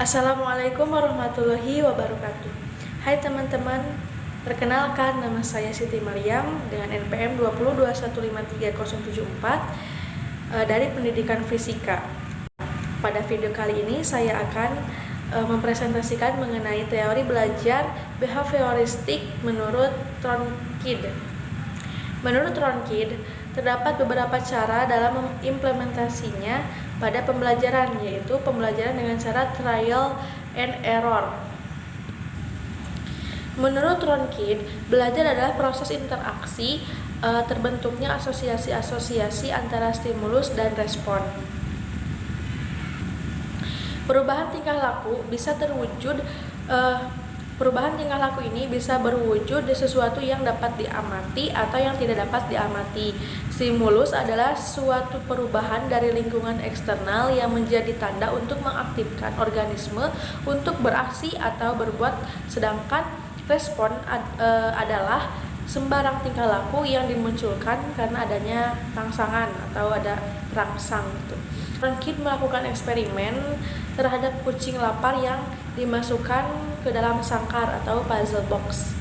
Assalamualaikum warahmatullahi wabarakatuh. Hai teman-teman, perkenalkan nama saya Siti Maryam dengan NPM 202153074 dari Pendidikan Fisika. Pada video kali ini saya akan mempresentasikan mengenai teori belajar behavioristik menurut Tronkid. Menurut Tronkid, terdapat beberapa cara dalam mengimplementasinya pada pembelajaran, yaitu pembelajaran dengan cara trial and error. Menurut Tronkid, belajar adalah proses interaksi terbentuknya asosiasi-asosiasi antara stimulus dan respon. Perubahan tingkah laku ini bisa berwujud di sesuatu yang dapat diamati atau yang tidak dapat diamati. Stimulus adalah suatu perubahan dari lingkungan eksternal yang menjadi tanda untuk mengaktifkan organisme untuk beraksi atau berbuat, sedangkan respon adalah sembarang tingkah laku yang dimunculkan karena adanya rangsangan atau ada rangsang gitu. Tronkid melakukan eksperimen terhadap kucing lapar yang dimasukkan ke dalam sangkar atau puzzle box.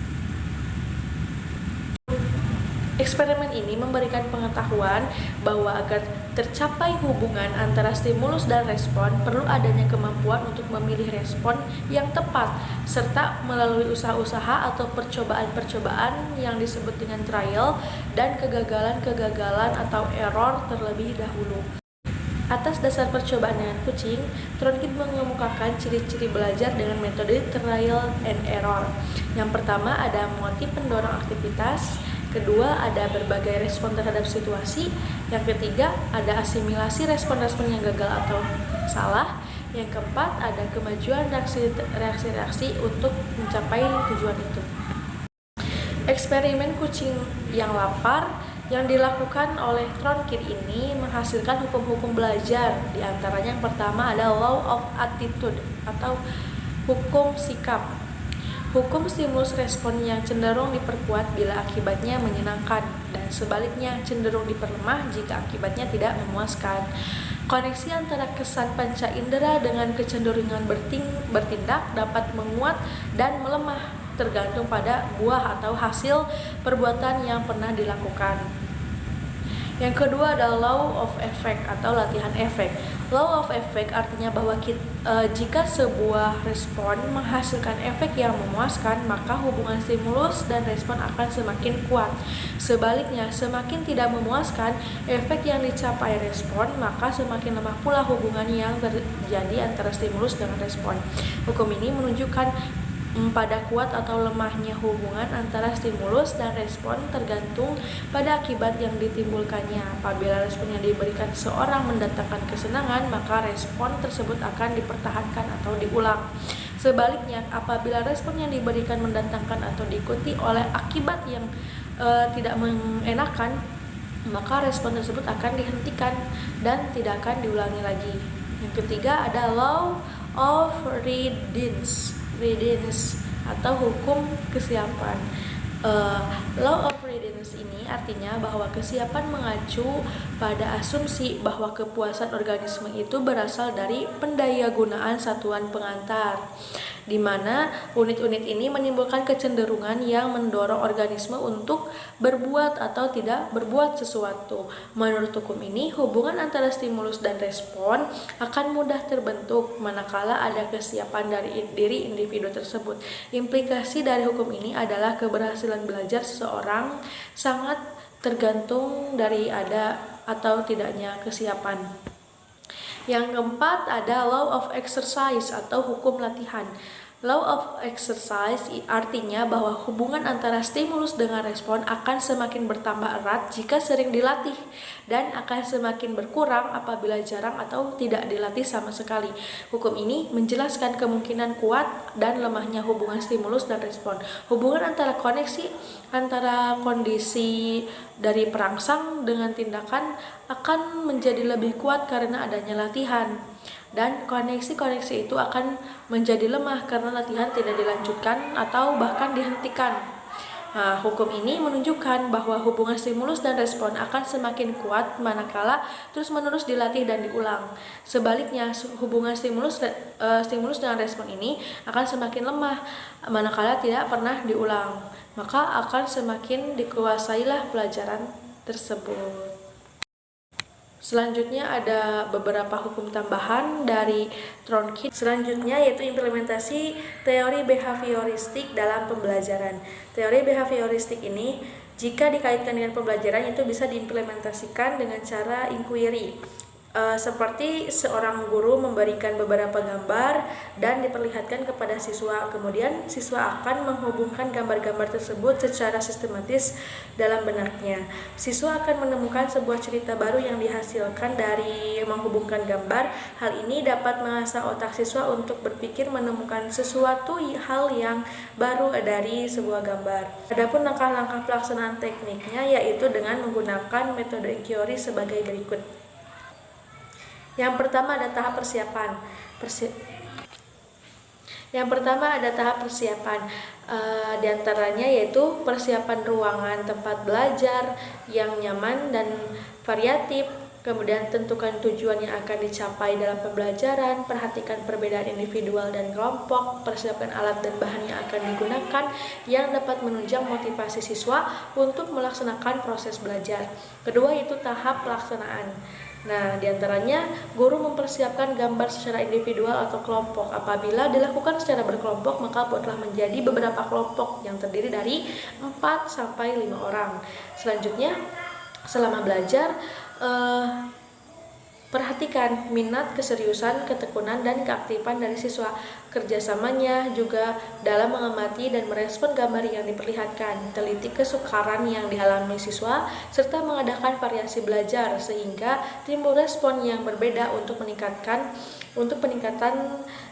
Eksperimen ini memberikan pengetahuan bahwa agar tercapai hubungan antara stimulus dan respon perlu adanya kemampuan untuk memilih respon yang tepat, serta melalui usaha-usaha atau percobaan-percobaan yang disebut dengan trial dan kegagalan-kegagalan atau error terlebih dahulu. Atas dasar percobaan dengan kucing, Tronkid mengemukakan ciri-ciri belajar dengan metode trial and error. Yang pertama ada motif pendorong aktivitas, kedua ada berbagai respon terhadap situasi, yang ketiga ada asimilasi respon-respon yang gagal atau salah, yang keempat ada kemajuan reaksi-reaksi untuk mencapai tujuan itu. Eksperimen kucing yang lapar yang dilakukan oleh Tronkid ini menghasilkan hukum-hukum belajar. Di antaranya yang pertama ada law of attitude atau hukum sikap. Hukum stimulus respon yang cenderung diperkuat bila akibatnya menyenangkan dan sebaliknya cenderung diperlemah jika akibatnya tidak memuaskan. Koneksi antara kesan panca indera dengan kecenderungan bertindak dapat menguat dan melemah tergantung pada buah atau hasil perbuatan yang pernah dilakukan. Yang kedua adalah law of effect atau latihan efek. Law of effect artinya bahwa jika sebuah respon menghasilkan efek yang memuaskan, maka hubungan stimulus dan respon akan semakin kuat. Sebaliknya, semakin tidak memuaskan efek yang dicapai respon, maka semakin lemah pula hubungan yang terjadi antara stimulus dengan respon. Hukum ini menunjukkan pada kuat atau lemahnya hubungan antara stimulus dan respon tergantung pada akibat yang ditimbulkannya. Apabila respon yang diberikan seorang mendatangkan kesenangan, maka respon tersebut akan dipertahankan atau diulang. Sebaliknya, apabila respon yang diberikan mendatangkan atau diikuti oleh akibat yang tidak mengenakan, maka respon tersebut akan dihentikan dan tidak akan diulangi lagi. Yang ketiga ada law of readiness atau hukum kesiapan. Law of readiness ini artinya bahwa kesiapan mengacu pada asumsi bahwa kepuasan organisme itu berasal dari pendayagunaan satuan pengantar, di mana unit-unit ini menimbulkan kecenderungan yang mendorong organisme untuk berbuat atau tidak berbuat sesuatu. Menurut hukum ini, hubungan antara stimulus dan respon akan mudah terbentuk manakala ada kesiapan dari diri individu tersebut. Implikasi dari hukum ini adalah keberhasilan belajar seseorang sangat tergantung dari ada atau tidaknya kesiapan. Yang keempat ada law of exercise atau hukum latihan. Law of exercise artinya bahwa hubungan antara stimulus dengan respon akan semakin bertambah erat jika sering dilatih dan akan semakin berkurang apabila jarang atau tidak dilatih sama sekali. Hukum ini menjelaskan kemungkinan kuat dan lemahnya hubungan stimulus dan respon. Hubungan antara koneksi antara kondisi dari perangsang dengan tindakan akan menjadi lebih kuat karena adanya latihan. Dan koneksi-koneksi itu akan menjadi lemah karena latihan tidak dilanjutkan atau bahkan dihentikan. Nah, hukum ini menunjukkan bahwa hubungan stimulus dan respon akan semakin kuat manakala terus-menerus dilatih dan diulang. Sebaliknya, hubungan stimulus dengan respon ini akan semakin lemah manakala tidak pernah diulang. Maka akan semakin dikuasailah pelajaran tersebut. Selanjutnya ada beberapa hukum tambahan dari Tronkin. Selanjutnya yaitu implementasi teori behavioristik dalam pembelajaran. Teori behavioristik ini jika dikaitkan dengan pembelajaran itu bisa diimplementasikan dengan cara inquiry. Seperti seorang guru memberikan beberapa gambar dan diperlihatkan kepada siswa. Kemudian siswa akan menghubungkan gambar-gambar tersebut secara sistematis dalam benaknya. Siswa akan menemukan sebuah cerita baru yang dihasilkan dari menghubungkan gambar. Hal ini dapat mengasah otak siswa untuk berpikir menemukan sesuatu hal yang baru dari sebuah gambar. Adapun langkah-langkah pelaksanaan tekniknya yaitu dengan menggunakan metode inquiry sebagai berikut. Yang pertama ada tahap persiapan. Di antaranya yaitu persiapan ruangan tempat belajar yang nyaman dan variatif. Kemudian tentukan tujuan yang akan dicapai dalam pembelajaran, perhatikan perbedaan individual dan kelompok, persiapkan alat dan bahan yang akan digunakan yang dapat menunjang motivasi siswa untuk melaksanakan proses belajar. Kedua yaitu tahap pelaksanaan. Nah, diantaranya guru mempersiapkan gambar secara individual atau kelompok. Apabila dilakukan secara berkelompok, maka buatlah menjadi beberapa kelompok yang terdiri dari 4-5 orang. Selanjutnya, selama belajar, perhatikan minat, keseriusan, ketekunan, dan keaktifan dari siswa. Kerjasamanya juga dalam mengamati dan merespon gambar yang diperlihatkan. Teliti kesukaran yang dialami siswa, serta mengadakan variasi belajar sehingga timbul respon yang berbeda untuk peningkatan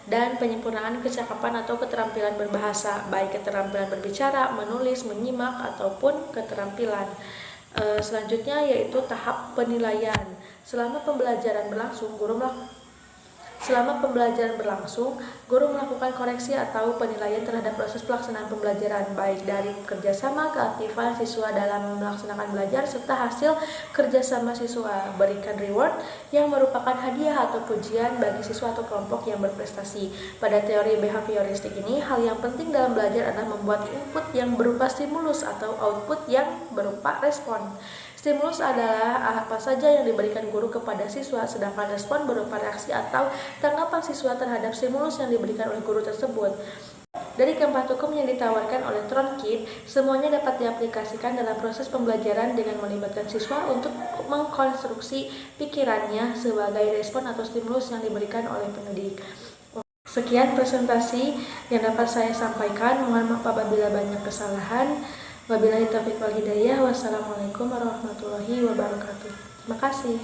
dan penyempurnaan kecakapan atau keterampilan berbahasa, baik keterampilan berbicara, menulis, menyimak, ataupun keterampilan. Selanjutnya yaitu tahap penilaian. Selama pembelajaran berlangsung, guru melakukan koreksi atau penilaian terhadap proses pelaksanaan pembelajaran, baik dari kerjasama, keaktifan siswa dalam melaksanakan belajar, serta hasil kerjasama siswa. Berikan reward yang merupakan hadiah atau pujian bagi siswa atau kelompok yang berprestasi. Pada teori behavioristik ini, hal yang penting dalam belajar adalah membuat input yang berupa stimulus atau output yang berupa respon. Stimulus adalah apa saja yang diberikan guru kepada siswa, sedangkan respon berupa reaksi atau tanggapan siswa terhadap stimulus yang diberikan oleh guru tersebut. Dari keempat hukum yang ditawarkan oleh Tronkin, semuanya dapat diaplikasikan dalam proses pembelajaran dengan melibatkan siswa untuk mengkonstruksi pikirannya sebagai respon atau stimulus yang diberikan oleh pendidik. Sekian presentasi yang dapat saya sampaikan. Mohon maaf apabila banyak kesalahan. Wabillahi taufiq wal hidayah. Wassalamualaikum warahmatullahi wabarakatuh. Terima kasih.